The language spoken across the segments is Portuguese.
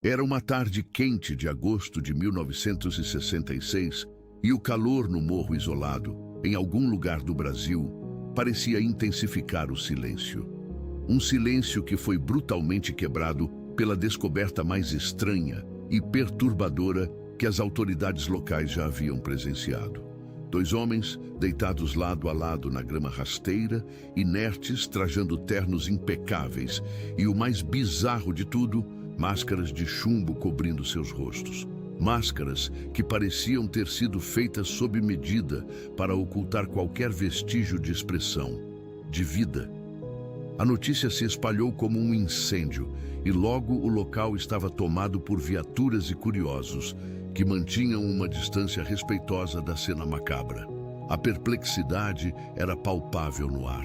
Era uma tarde quente de agosto de 1966 e o calor no morro isolado, em algum lugar do Brasil, parecia intensificar o silêncio. Um silêncio que foi brutalmente quebrado pela descoberta mais estranha e perturbadora que as autoridades locais já haviam presenciado. Dois homens, deitados lado a lado na grama rasteira, inertes, trajando ternos impecáveis, e o mais bizarro de tudo, máscaras de chumbo cobrindo seus rostos. Máscaras que pareciam ter sido feitas sob medida para ocultar qualquer vestígio de expressão, de vida. A notícia se espalhou como um incêndio e logo o local estava tomado por viaturas e curiosos que mantinham uma distância respeitosa da cena macabra. A perplexidade era palpável no ar.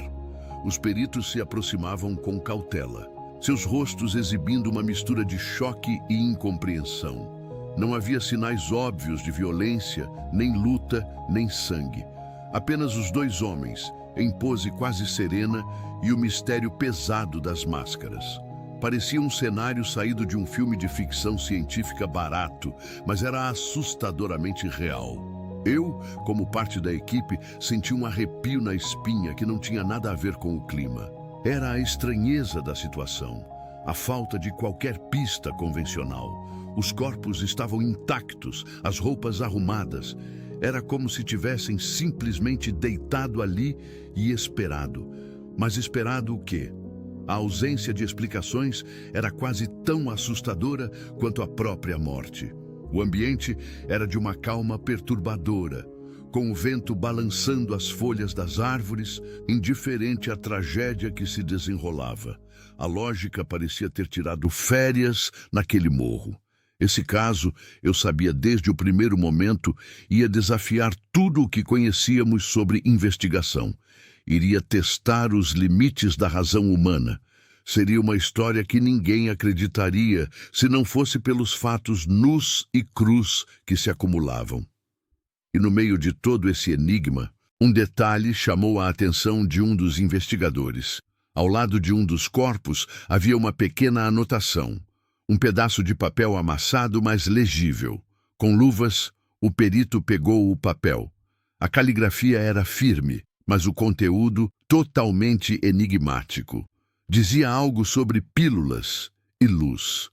Os peritos se aproximavam com cautela, seus rostos exibindo uma mistura de choque e incompreensão. Não havia sinais óbvios de violência, nem luta, nem sangue. Apenas os dois homens, em pose quase serena, e o mistério pesado das máscaras. Parecia um cenário saído de um filme de ficção científica barato, mas era assustadoramente real. Eu, como parte da equipe, senti um arrepio na espinha que não tinha nada a ver com o clima. Era a estranheza da situação, a falta de qualquer pista convencional. Os corpos estavam intactos, as roupas arrumadas. Era como se tivessem simplesmente deitado ali e esperado. Mas esperado o quê? A ausência de explicações era quase tão assustadora quanto a própria morte. O ambiente era de uma calma perturbadora, com o vento balançando as folhas das árvores, indiferente à tragédia que se desenrolava. A lógica parecia ter tirado férias naquele morro. Esse caso, eu sabia desde o primeiro momento, ia desafiar tudo o que conhecíamos sobre investigação. Iria testar os limites da razão humana. Seria uma história que ninguém acreditaria se não fosse pelos fatos nus e crus que se acumulavam. E no meio de todo esse enigma, um detalhe chamou a atenção de um dos investigadores. Ao lado de um dos corpos havia uma pequena anotação. Um pedaço de papel amassado, mas legível. Com luvas, o perito pegou o papel. A caligrafia era firme, mas o conteúdo totalmente enigmático. Dizia algo sobre pílulas e luz.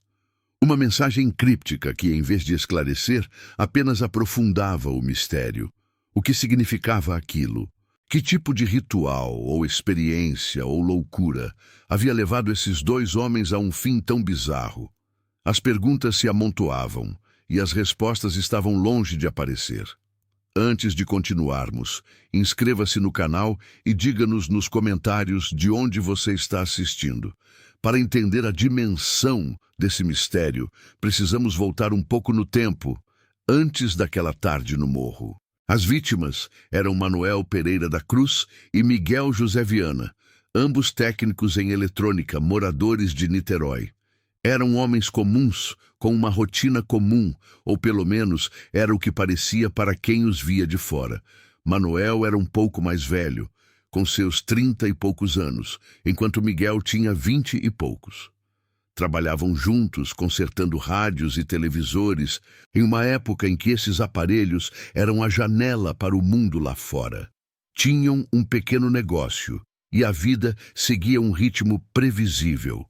Uma mensagem críptica que, em vez de esclarecer, apenas aprofundava o mistério. O que significava aquilo? Que tipo de ritual, ou experiência, ou loucura havia levado esses dois homens a um fim tão bizarro? As perguntas se amontoavam, e as respostas estavam longe de aparecer. Antes de continuarmos, inscreva-se no canal e diga-nos nos comentários de onde você está assistindo. Para entender a dimensão desse mistério, precisamos voltar um pouco no tempo, antes daquela tarde no morro. As vítimas eram Manuel Pereira da Cruz e Miguel José Viana, ambos técnicos em eletrônica, moradores de Niterói. Eram homens comuns, com uma rotina comum, ou pelo menos era o que parecia para quem os via de fora. Manuel era um pouco mais velho, com seus 30 e poucos anos, enquanto Miguel tinha 20 e poucos. Trabalhavam juntos, consertando rádios e televisores, em uma época em que esses aparelhos eram a janela para o mundo lá fora. Tinham um pequeno negócio, e a vida seguia um ritmo previsível.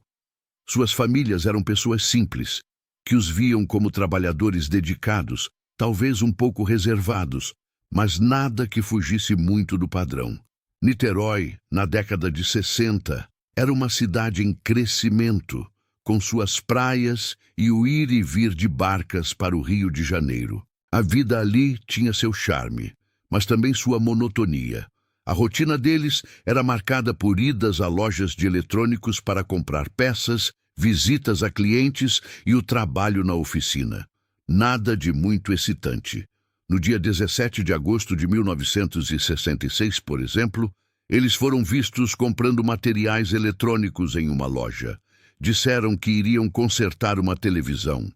Suas famílias eram pessoas simples, que os viam como trabalhadores dedicados, talvez um pouco reservados, mas nada que fugisse muito do padrão. Niterói, na década de 60, era uma cidade em crescimento, com suas praias e o ir e vir de barcas para o Rio de Janeiro. A vida ali tinha seu charme, mas também sua monotonia. A rotina deles era marcada por idas a lojas de eletrônicos para comprar peças, visitas a clientes e o trabalho na oficina. Nada de muito excitante. No dia 17 de agosto de 1966, por exemplo, eles foram vistos comprando materiais eletrônicos em uma loja. Disseram que iriam consertar uma televisão.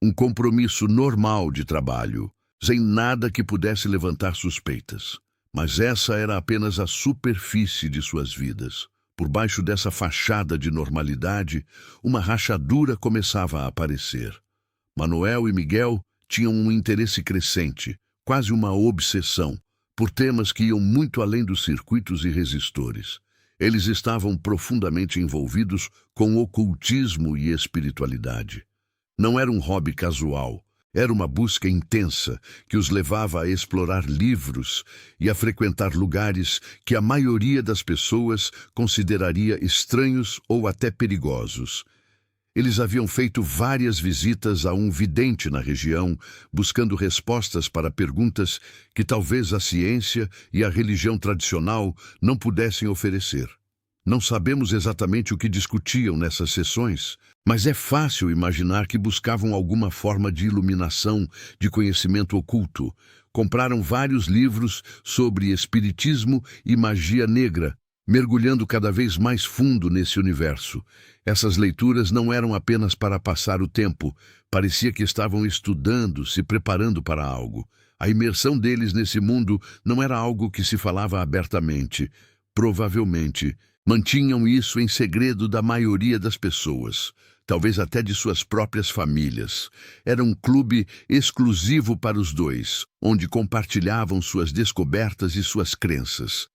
Um compromisso normal de trabalho, sem nada que pudesse levantar suspeitas. Mas essa era apenas a superfície de suas vidas. Por baixo dessa fachada de normalidade, uma rachadura começava a aparecer. Manuel e Miguel tinham um interesse crescente, quase uma obsessão, por temas que iam muito além dos circuitos e resistores. Eles estavam profundamente envolvidos com ocultismo e espiritualidade. Não era um hobby casual, era uma busca intensa que os levava a explorar livros e a frequentar lugares que a maioria das pessoas consideraria estranhos ou até perigosos. Eles haviam feito várias visitas a um vidente na região, buscando respostas para perguntas que talvez a ciência e a religião tradicional não pudessem oferecer. Não sabemos exatamente o que discutiam nessas sessões, mas é fácil imaginar que buscavam alguma forma de iluminação, de conhecimento oculto. Compraram vários livros sobre espiritismo e magia negra, mergulhando cada vez mais fundo nesse universo. Essas leituras não eram apenas para passar o tempo, parecia que estavam estudando, se preparando para algo. A imersão deles nesse mundo não era algo que se falava abertamente. Provavelmente, mantinham isso em segredo da maioria das pessoas, talvez até de suas próprias famílias. Era um clube exclusivo para os dois, onde compartilhavam suas descobertas e suas crenças.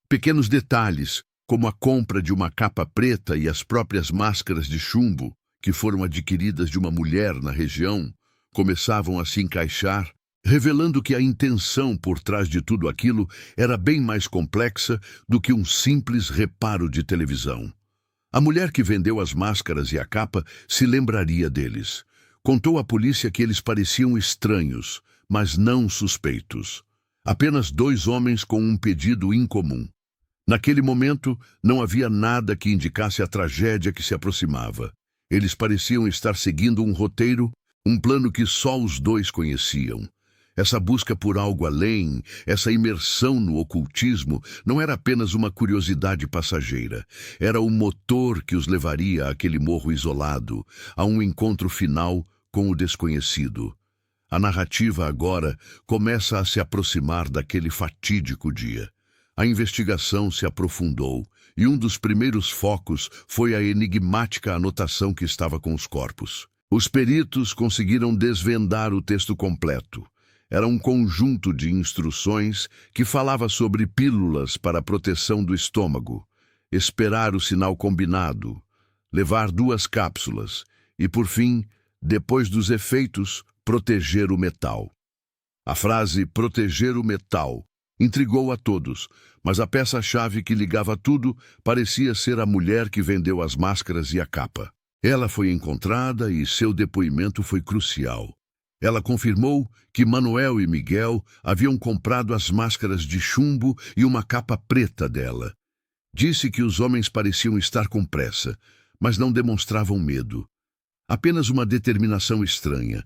Pequenos detalhes, como a compra de uma capa preta e as próprias máscaras de chumbo, que foram adquiridas de uma mulher na região, começavam a se encaixar, revelando que a intenção por trás de tudo aquilo era bem mais complexa do que um simples reparo de televisão. A mulher que vendeu as máscaras e a capa se lembraria deles. Contou à polícia que eles pareciam estranhos, mas não suspeitos. Apenas dois homens com um pedido incomum. Naquele momento, não havia nada que indicasse a tragédia que se aproximava. Eles pareciam estar seguindo um roteiro, um plano que só os dois conheciam. Essa busca por algo além, essa imersão no ocultismo, não era apenas uma curiosidade passageira. Era o motor que os levaria àquele morro isolado, a um encontro final com o desconhecido. A narrativa agora começa a se aproximar daquele fatídico dia. A investigação se aprofundou e um dos primeiros focos foi a enigmática anotação que estava com os corpos. Os peritos conseguiram desvendar o texto completo. Era um conjunto de instruções que falava sobre pílulas para a proteção do estômago, esperar o sinal combinado, levar 2 cápsulas e, por fim, depois dos efeitos, proteger o metal. A frase proteger o metal intrigou a todos, mas a peça-chave que ligava tudo parecia ser a mulher que vendeu as máscaras e a capa. Ela foi encontrada e seu depoimento foi crucial. Ela confirmou que Manuel e Miguel haviam comprado as máscaras de chumbo e uma capa preta dela. Disse que os homens pareciam estar com pressa, mas não demonstravam medo. Apenas uma determinação estranha.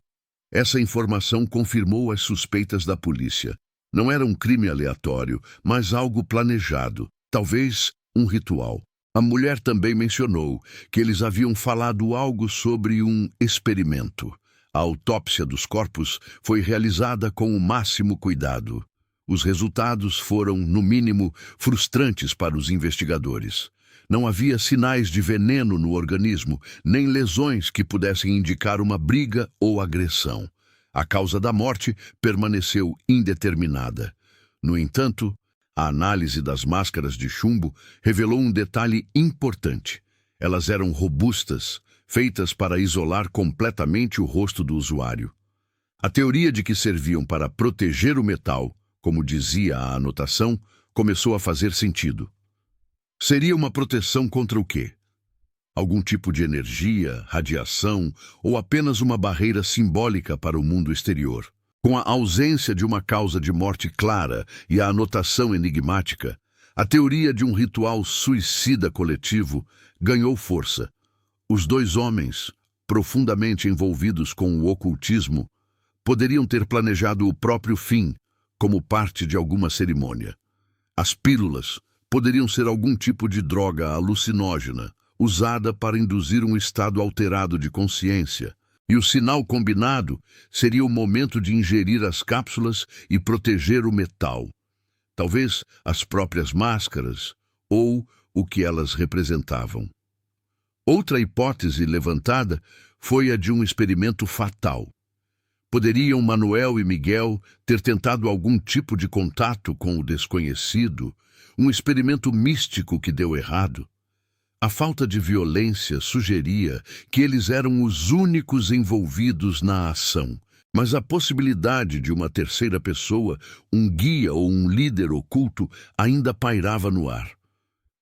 Essa informação confirmou as suspeitas da polícia. Não era um crime aleatório, mas algo planejado, talvez um ritual. A mulher também mencionou que eles haviam falado algo sobre um experimento. A autópsia dos corpos foi realizada com o máximo cuidado. Os resultados foram, no mínimo, frustrantes para os investigadores. Não havia sinais de veneno no organismo, nem lesões que pudessem indicar uma briga ou agressão. A causa da morte permaneceu indeterminada. No entanto, a análise das máscaras de chumbo revelou um detalhe importante. Elas eram robustas, feitas para isolar completamente o rosto do usuário. A teoria de que serviam para proteger o metal, como dizia a anotação, começou a fazer sentido. Seria uma proteção contra o quê? Algum tipo de energia, radiação ou apenas uma barreira simbólica para o mundo exterior? Com a ausência de uma causa de morte clara e a anotação enigmática, a teoria de um ritual suicida coletivo ganhou força. Os dois homens, profundamente envolvidos com o ocultismo, poderiam ter planejado o próprio fim como parte de alguma cerimônia. As pílulas poderiam ser algum tipo de droga alucinógena, usada para induzir um estado alterado de consciência, e o sinal combinado seria o momento de ingerir as cápsulas e proteger o metal. Talvez as próprias máscaras ou o que elas representavam. Outra hipótese levantada foi a de um experimento fatal. Poderiam Manuel e Miguel ter tentado algum tipo de contato com o desconhecido, um experimento místico que deu errado? A falta de violência sugeria que eles eram os únicos envolvidos na ação, mas a possibilidade de uma terceira pessoa, um guia ou um líder oculto, ainda pairava no ar.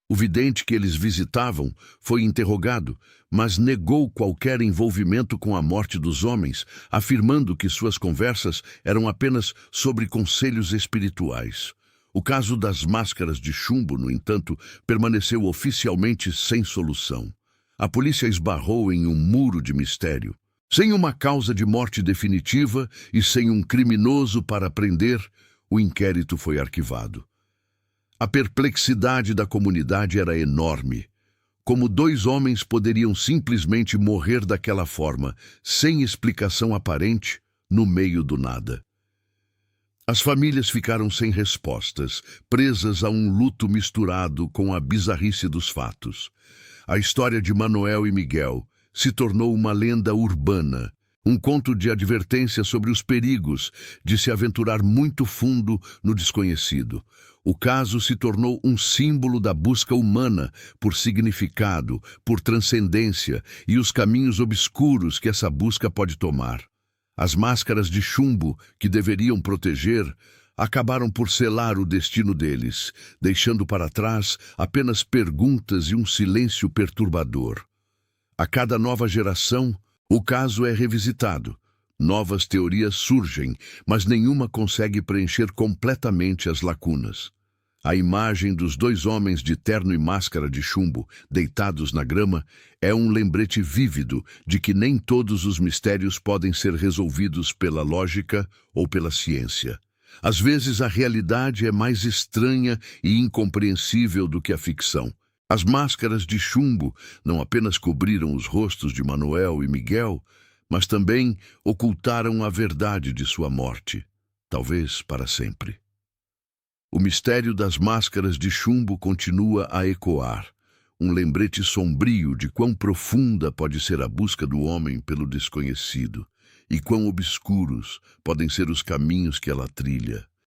O vidente que eles visitavam foi interrogado, mas negou qualquer envolvimento com a morte dos homens, afirmando que suas conversas eram apenas sobre conselhos espirituais. O caso das máscaras de chumbo, no entanto, permaneceu oficialmente sem solução. A polícia esbarrou em um muro de mistério. Sem uma causa de morte definitiva e sem um criminoso para prender, o inquérito foi arquivado. A perplexidade da comunidade era enorme. Como dois homens poderiam simplesmente morrer daquela forma, sem explicação aparente, no meio do nada? As famílias ficaram sem respostas, presas a um luto misturado com a bizarrice dos fatos. A história de Manuel e Miguel se tornou uma lenda urbana, um conto de advertência sobre os perigos de se aventurar muito fundo no desconhecido. O caso se tornou um símbolo da busca humana por significado, por transcendência e os caminhos obscuros que essa busca pode tomar. As máscaras de chumbo, que deveriam proteger, acabaram por selar o destino deles, deixando para trás apenas perguntas e um silêncio perturbador. A cada nova geração, o caso é revisitado. Novas teorias surgem, mas nenhuma consegue preencher completamente as lacunas. A imagem dos dois homens de terno e máscara de chumbo, deitados na grama, é um lembrete vívido de que nem todos os mistérios podem ser resolvidos pela lógica ou pela ciência. Às vezes a realidade é mais estranha e incompreensível do que a ficção. As máscaras de chumbo não apenas cobriram os rostos de Manuel e Miguel, mas também ocultaram a verdade de sua morte, talvez para sempre. O mistério das máscaras de chumbo continua a ecoar, um lembrete sombrio de quão profunda pode ser a busca do homem pelo desconhecido e quão obscuros podem ser os caminhos que ela trilha.